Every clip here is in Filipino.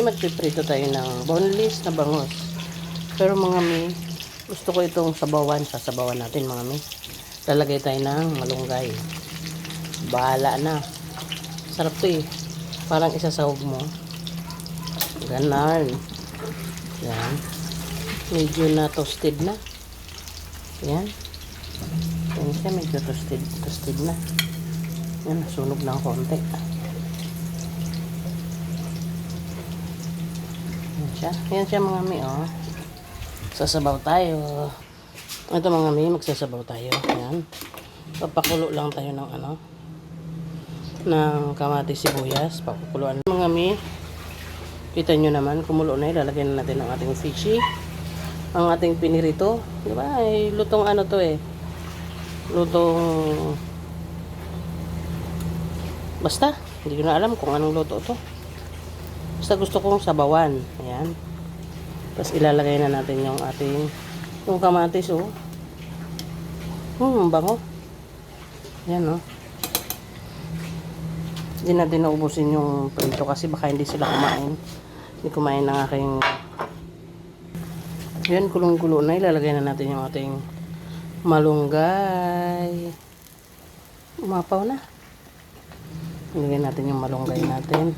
magpiprito tayo ng boneless na bangus. Pero mga mi, gusto ko itong sabawan. Sasabawan natin mga mi. Lalagay tayo ng malunggay. Bahala na. Sarap to eh. Parang isasahog mo. Ganon. Yan. Medyo na toasted na. Yan. Yan siya, medyo toasted na. Yan, nasunog ng konti. Yan siya mga mi, oh. Sasabaw tayo. Ito mga mi, magsasabaw tayo. Yan. Papakulo lang tayo ng ng kamatis sibuyas. Papakuluan. Mga mi, kita nyo naman, kumulo na. Ilalagyan na natin ang ating fishy. Ang ating pinirito. Diba? Ay, lutong to eh. Lutong... Basta. Hindi ko na alam kung anong luto to. Basta gusto kong sabawan. Ayan. Tapos ilalagay na natin yung ating yung kamatis, oh. Bango. Ayan, oh. Hindi natin naubusin yung prito kasi baka hindi sila kumain. Hindi kumain ng aking... Ayan, kulong-kulo na. Ilalagay na natin yung ating malunggay. Umapaw na. Ilagay natin yung malunggay natin.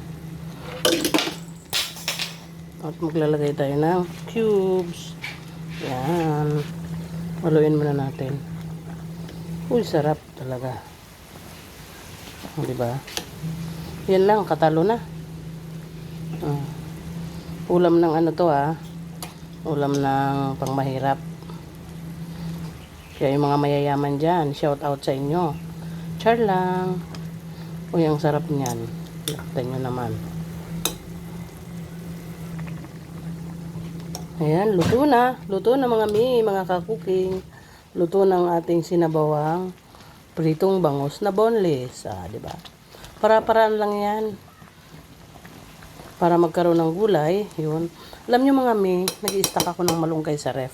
At maglalagay tayo ng cubes. Yan. Haluin muna natin. Uy, sarap talaga. Diba? Yan lang, katalo na. Ulam ng to ulam ng pangmahirap. Kaya yung mga mayayaman dyan, shout out sa inyo. Char lang. Uy, ang sarap niyan. Nakita nyo naman. Ayan, luto na. Luto na mga mi, mga kakuking. Luto ng ating sinabawang pritong bangus na boneless. Diba? Para-paraan lang yan. Para magkaroon ng gulay. Yun. Alam nyo mga mi, nag-i-stack ako ng malunggay sa ref.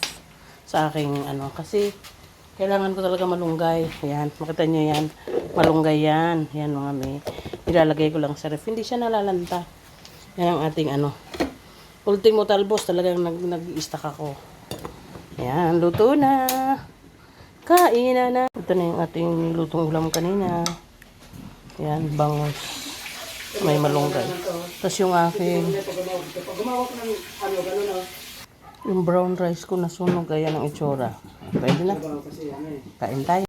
Sa aking kasi kailangan ko talaga malunggay. Ayan, makita nyo yan. Malunggay yan. Yan mga mi. Ilalagay ko lang sa ref. Hindi siya nalalanta. Yan ang ating ultimo talbos, talagang nag-i-stack ako. Ayan, luto na. Kain na. Ito na yung ating lutong ulam kanina. Ayan, bangus. May malunggay. Tapos yung aking yung brown rice ko nasunog, ayan ang itsura. Pwede na. Kain tayo.